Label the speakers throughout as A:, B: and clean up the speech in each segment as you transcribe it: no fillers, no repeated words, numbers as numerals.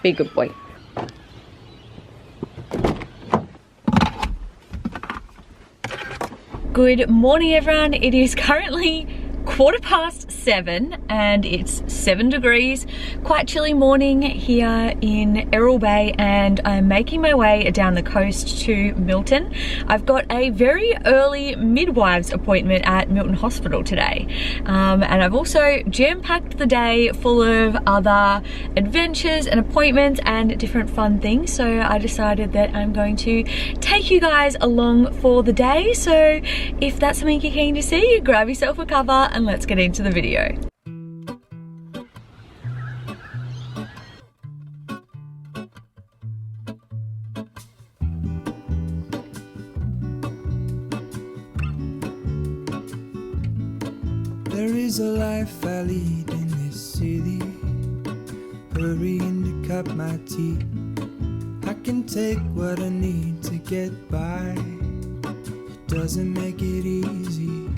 A: Be a good boy. Good morning, everyone. It is currently 7:15 and it's 7 degrees. Quite chilly morning here in Errol Bay, and I'm making my way down the coast to Milton. I've got a very early midwives appointment at Milton Hospital today, and I've also jam-packed the day full of other adventures and appointments and different fun things. So I decided that I'm going to take you guys along for the day. So if that's something you're keen to see, grab yourself a cover and let's get into the video.
B: There is a life I lead in this city, hurrying to cut my teeth. I can take what I need to get by. It doesn't make it easy.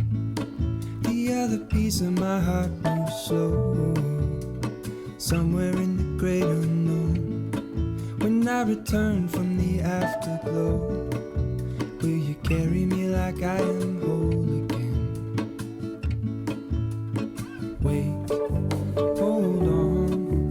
B: The other piece of my heart moves slow, somewhere in the great unknown. When I return from the afterglow, will you carry me like I am whole again? Wait, hold on,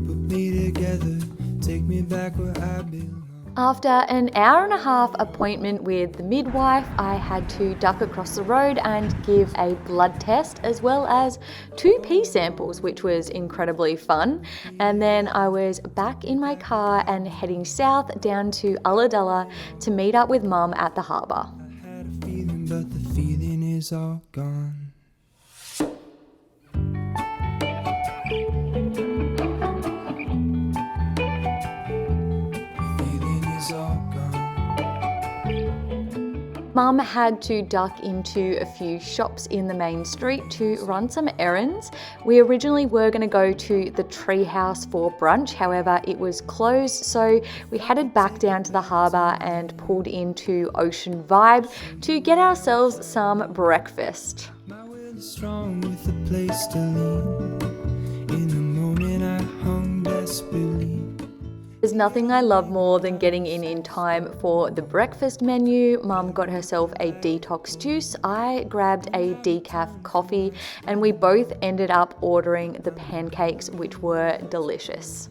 B: put me together, take me back where I belong.
A: After an hour and a half appointment with the midwife, I had to duck across the road and give a blood test as well as 2 pee samples, which was incredibly fun. And then I was back in my car and heading south down to Ulladulla to meet up with Mum at the harbour.
B: I had a feeling, but the feeling is all gone.
A: Mum had to duck into a few shops in the main street to run some errands. We originally were going to go to the Treehouse for brunch, however it was closed, so we headed back down to the harbour and pulled into Ocean Vibe to get ourselves some breakfast.
B: My will is strong with a place to lean. In the moment I hung desperately.
A: There's nothing I love more than getting in time for the breakfast menu. Mum got herself a detox juice. I grabbed a decaf coffee, and we both ended up ordering the pancakes, which were delicious.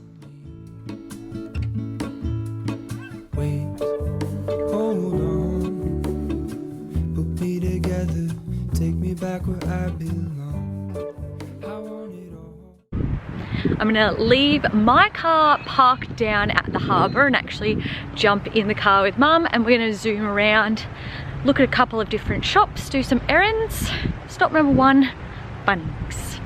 B: Wait, hold on, put me together, take me back where I belong. I want it all.
A: I'm gonna leave my car parked down at the harbour and actually jump in the car with Mum, and we're gonna zoom around, look at a couple of different shops, do some errands. Stop number 1, Bunnings.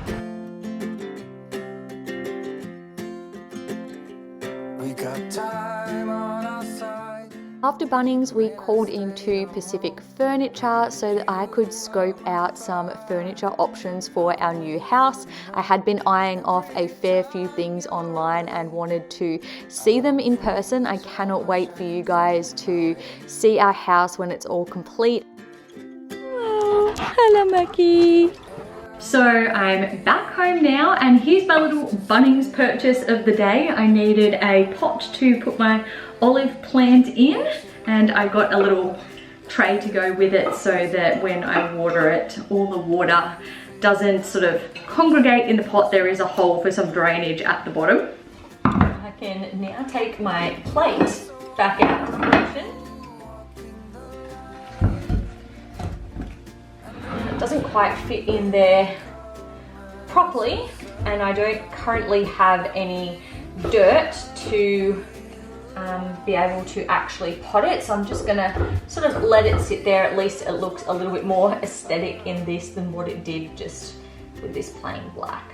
B: We got time on our side.
A: After Bunnings, we called into Pacific Furniture so that I could scope out some furniture options for our new house. I had been eyeing off a fair few things online and wanted to see them in person. I cannot wait for you guys to see our house when it's all complete. Oh, hello, Maki. So I'm back home now, and here's my little Bunnings purchase of the day. I needed a pot to put my olive plant in, and I got a little tray to go with it so that when I water it, all the water doesn't sort of congregate in the pot. There is a hole for some drainage at the bottom. I can now take my plate back out to the kitchen. It doesn't quite fit in there properly, and I don't currently have any dirt to be able to actually pot it, so I'm just gonna sort of let it sit there. At least it looks a little bit more aesthetic in this than what it did just with this plain black,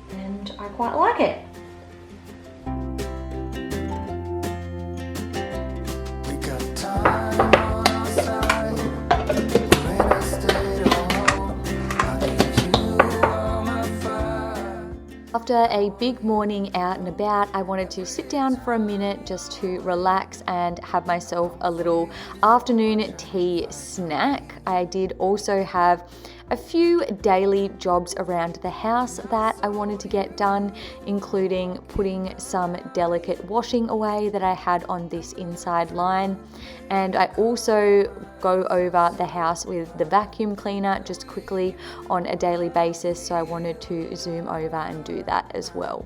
A: and I quite like it.
B: We got time on our side. When I stayed home, I gave you all my fire.
A: After a big morning out and about, I wanted to sit down for a minute just to relax and have myself a little afternoon tea snack. I did also have a few daily jobs around the house that I wanted to get done, including putting some delicate washing away that I had on this inside line. And I also go over the house with the vacuum cleaner just quickly on a daily basis, so I wanted to zoom over and do that as well.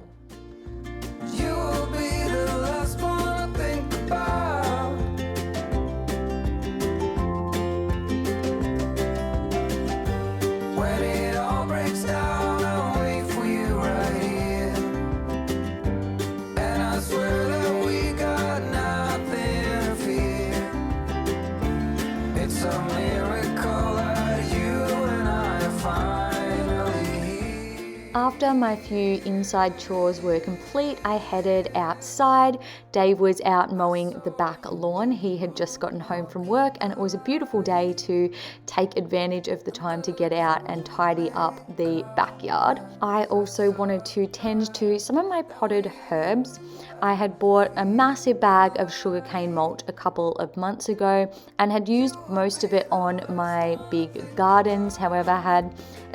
A: After my few inside chores were complete, I headed outside. Dave was out mowing the back lawn. He had just gotten home from work and it was a beautiful day to take advantage of the time to get out and tidy up the backyard. I also wanted to tend to some of my potted herbs. I had bought a massive bag of sugarcane mulch a couple of months ago and had used most of it on my big gardens. However, I had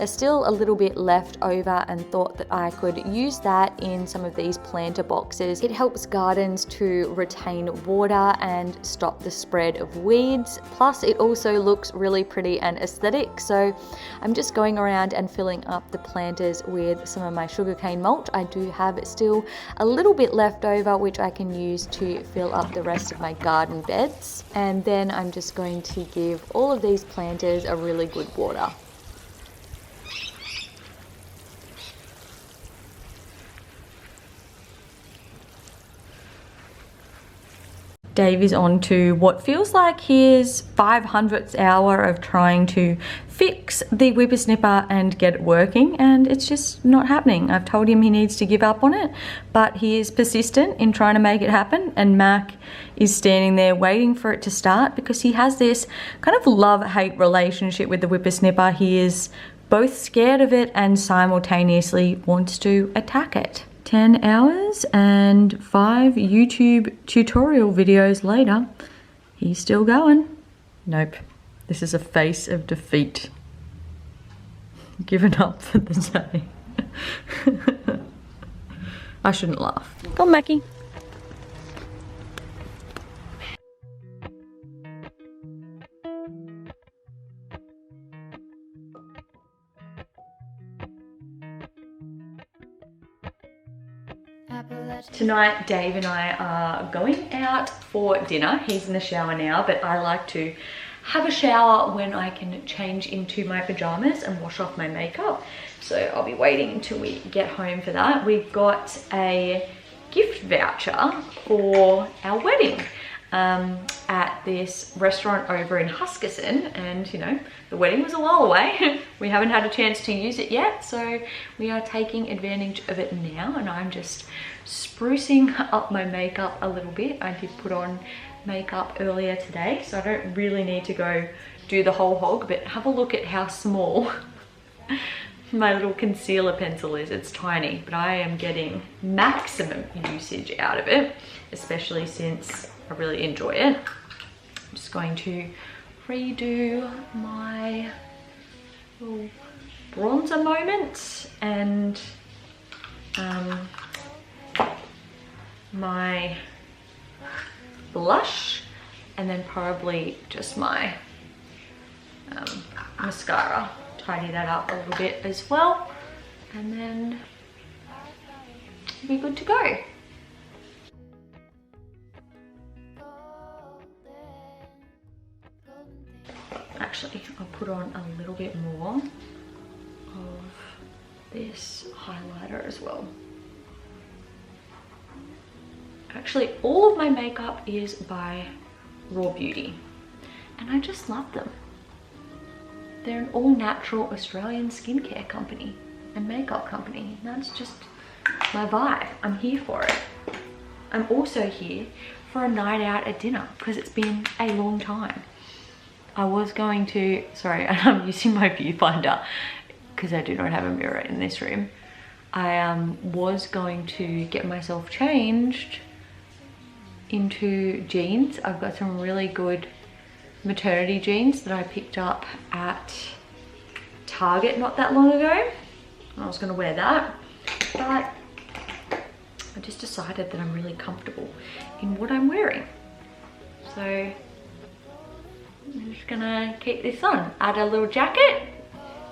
A: still a little bit left over and thought that I could use that in some of these planter boxes. It helps gardens to retain water and stop the spread of weeds. Plus, it also looks really pretty and aesthetic. So I'm just going around and filling up the planters with some of my sugarcane mulch. I do have still a little bit left over, which I can use to fill up the rest of my garden beds. And then I'm just going to give all of these planters a really good water. Dave is on to what feels like his 500th hour of trying to fix the whippersnipper and get it working, and it's just not happening. I've told him he needs to give up on it, but he is persistent in trying to make it happen, and Mac is standing there waiting for it to start because he has this kind of love-hate relationship with the whippersnipper. He is both scared of it and simultaneously wants to attack it. 10 hours and 5 YouTube tutorial videos later, he's still going. Nope, this is a face of defeat. Given up for the day. I shouldn't laugh. Come on, Mackie. Tonight, Dave and I are going out for dinner. He's in the shower now, but I like to have a shower when I can change into my pajamas and wash off my makeup. So I'll be waiting until we get home for that. We've got a gift voucher for our wedding at this restaurant over in Huskisson, and you know, the wedding was a while away. We haven't had a chance to use it yet, so we are taking advantage of it now, and I'm just sprucing up my makeup a little bit. I did put on makeup earlier today, so I don't really need to go do the whole hog, but have a look at how small my little concealer pencil is. It's tiny, but I am getting maximum usage out of it, especially since I really enjoy it. I'm just going to redo my little bronzer moment and my blush, and then probably just my mascara. Tidy that up a little bit as well, and then we'll be good to go. Actually, I'll put on a little bit more of this highlighter as well. Actually, all of my makeup is by Raw Beauty, and I just love them. They're an all-natural Australian skincare company and makeup company. That's just my vibe. I'm here for it. I'm also here for a night out at dinner because it's been a long time. I was going to, sorry, I'm using my viewfinder because I do not have a mirror in this room. I was going to get myself changed into jeans. I've got some really good maternity jeans that I picked up at Target not that long ago. I was gonna wear that, but I just decided that I'm really comfortable in what I'm wearing. So I'm just gonna keep this on. Add a little jacket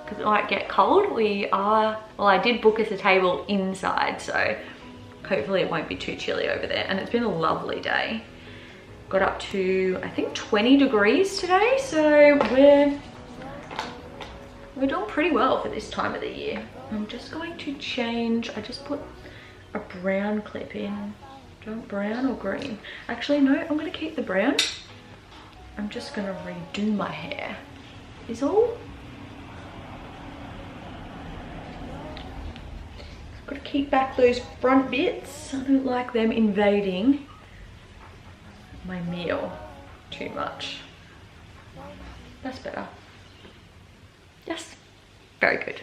A: because it might get cold. Well, I did book us a table inside, so hopefully it won't be too chilly over there. And it's been a lovely day. Got up to, I think, 20 degrees today, so we're doing pretty well for this time of the year. I'm just going to change. I just put a brown clip in. Do you want brown or green? Actually, no, I'm gonna keep the brown. I'm just gonna redo my hair, is all. Got to keep back those front bits. I don't like them invading my meal too much. That's better. Yes, very good.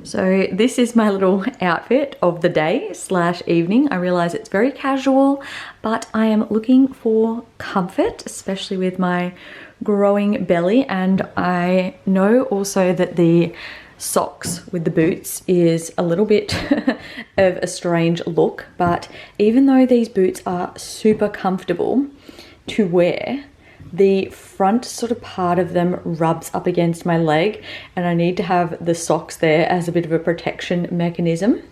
A: So this is my little outfit of the day / evening. I realize it's very casual, but I am looking for comfort, especially with my growing belly. And I know also that the socks with the boots is a little bit of a strange look, but even though these boots are super comfortable to wear, the front sort of part of them rubs up against my leg, and I need to have the socks there as a bit of a protection mechanism.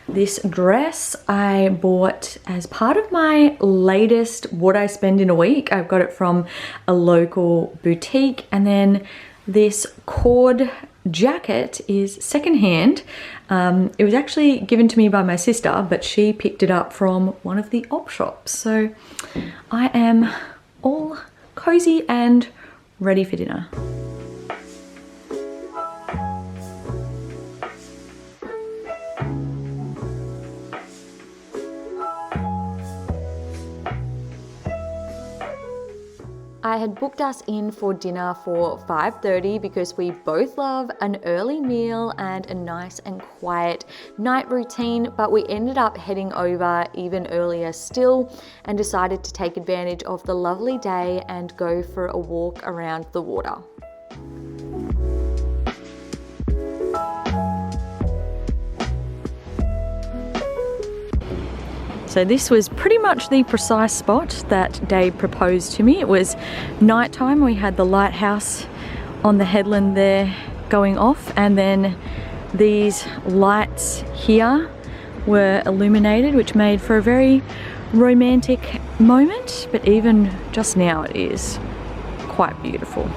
A: This dress I bought as part of my latest what I spend in a week. I've got it from a local boutique, and then this cord jacket is secondhand. It was actually given to me by my sister, but she picked it up from one of the op shops. So I am all cozy and ready for dinner. I had booked us in for dinner for 5:30 because we both love an early meal and a nice and quiet night routine, but we ended up heading over even earlier still and decided to take advantage of the lovely day and go for a walk around the water. So this was pretty much the precise spot that Dave proposed to me. It was nighttime. We had the lighthouse on the headland there going off, and then these lights here were illuminated, which made for a very romantic moment. But even just now it is quite beautiful.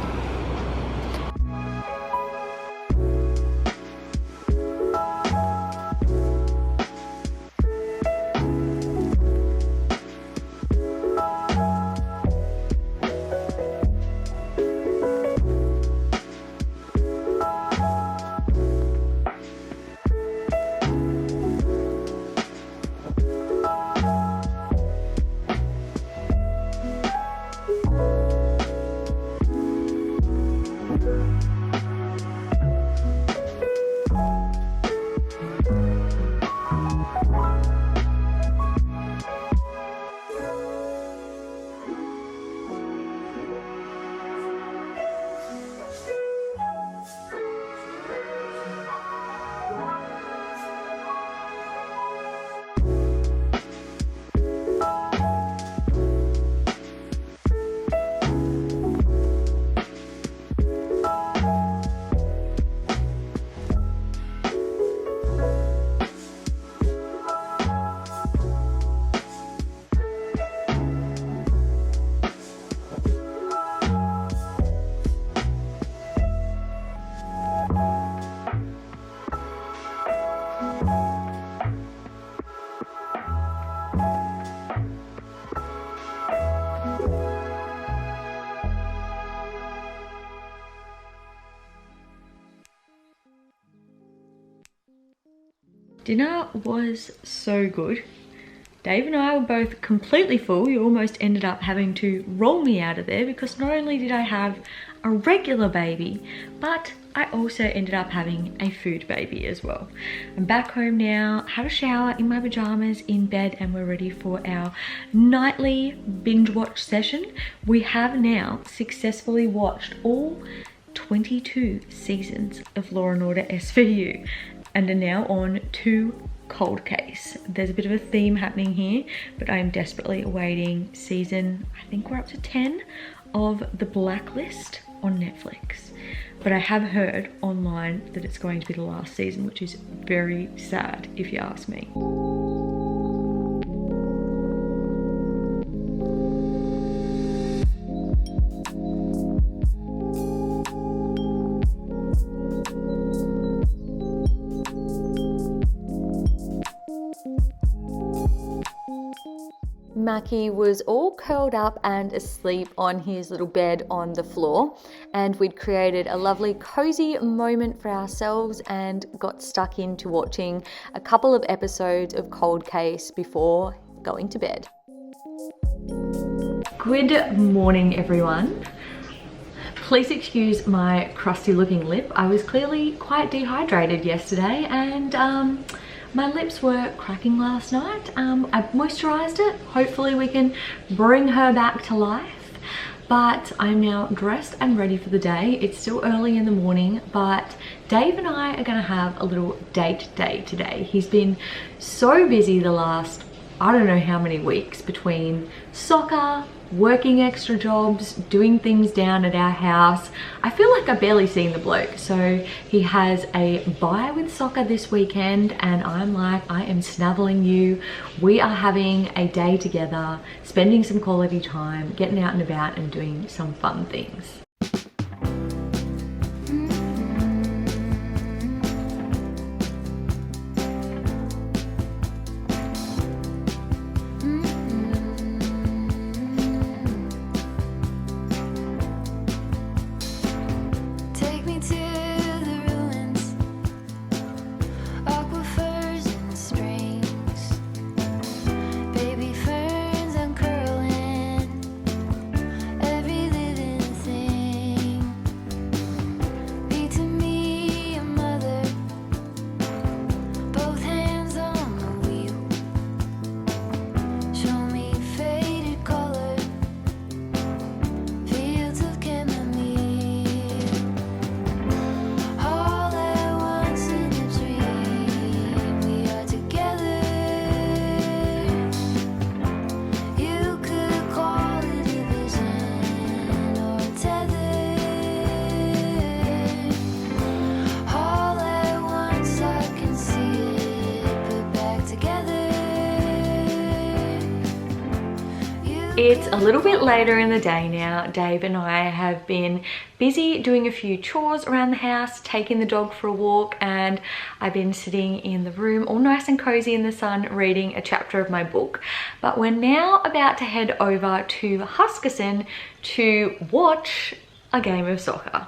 A: Dinner was so good. Dave and I were both completely full. You almost ended up having to roll me out of there because not only did I have a regular baby, but I also ended up having a food baby as well. I'm back home now, had a shower in my pajamas in bed, and we're ready for our nightly binge watch session. We have now successfully watched all 22 seasons of Law & Order SVU and are now on to Cold Case. There's a bit of a theme happening here, but I'm desperately awaiting season, I think we're up to 10, of The Blacklist on Netflix. But I have heard online that it's going to be the last season, which is very sad if you ask me. Maki was all curled up and asleep on his little bed on the floor, and we'd created a lovely cozy moment for ourselves and got stuck into watching a couple of episodes of Cold Case before going to bed. Good morning, everyone. Please excuse my crusty looking lip. I was clearly quite dehydrated yesterday and my lips were cracking last night. I moisturized it. Hopefully we can bring her back to life. But I'm now dressed and ready for the day. It's still early in the morning, but Dave and I are gonna have a little date day today. He's been so busy the last, I don't know how many weeks, between soccer, working extra jobs, doing things down at our house. I feel like I've barely seen the bloke. So he has a bye with soccer this weekend and I'm like, I am snuggling you. We are having a day together, spending some quality time, getting out and about and doing some fun things. It's a little bit later in the day now. Dave and I have been busy doing a few chores around the house, taking the dog for a walk, and I've been sitting in the room all nice and cozy in the sun reading a chapter of my book. But we're now about to head over to Huskisson to watch a game of soccer.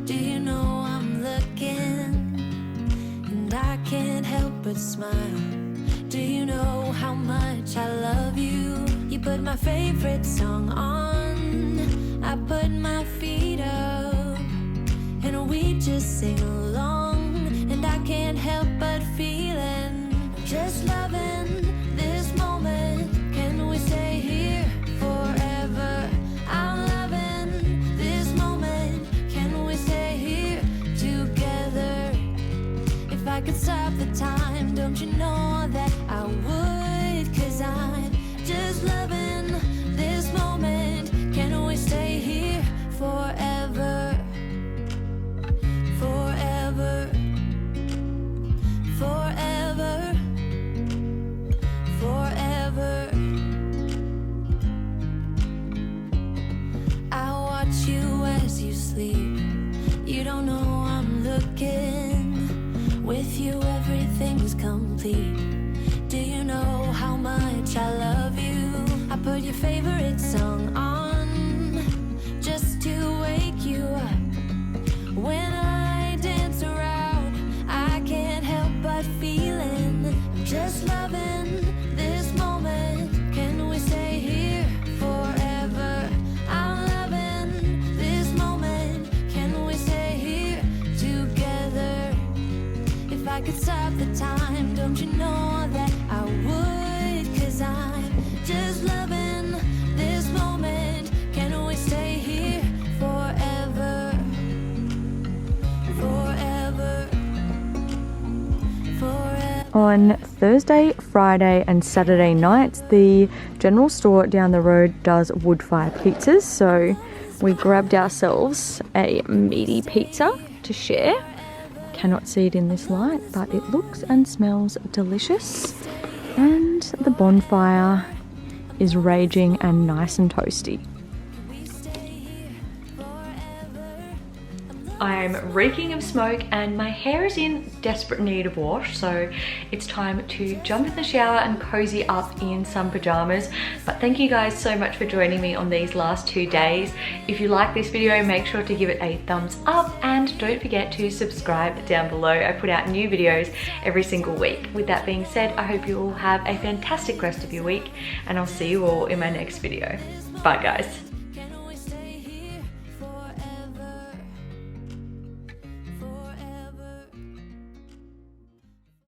C: Do you know I'm looking and I can't help but smile? Do you know how much I love you? You put my favorite song on, I put my feet up and we just sing along, and I can't help but feeling just loving this moment. Can we stay here forever? I'm loving this moment. Can we stay here together? If I could stop the time, don't you know that I would? 'Cause I'm just loving this moment. Can we stay here forever? Forever. Forever. Forever. I watch you as you sleep. You don't know I'm looking. With you everything's complete. Do you know I could stop the time, don't you know that I would? 'Cause I'm just loving this moment. Can we stay here forever? Forever. Forever.
A: On Thursday, Friday and Saturday nights, the general store down the road does wood fire pizzas, so we grabbed ourselves a meaty pizza to share. Cannot see it in this light, but it looks and smells delicious. And the bonfire is raging and nice and toasty. I'm reeking of smoke and my hair is in desperate need of wash, so it's time to jump in the shower and cozy up in some pajamas. But thank you guys so much for joining me on these last 2 days. If you like this video, make sure to give it a thumbs up and don't forget to subscribe down below. I put out new videos every single week. With that being said, I hope you all have a fantastic rest of your week and I'll see you all in my next video. Bye guys.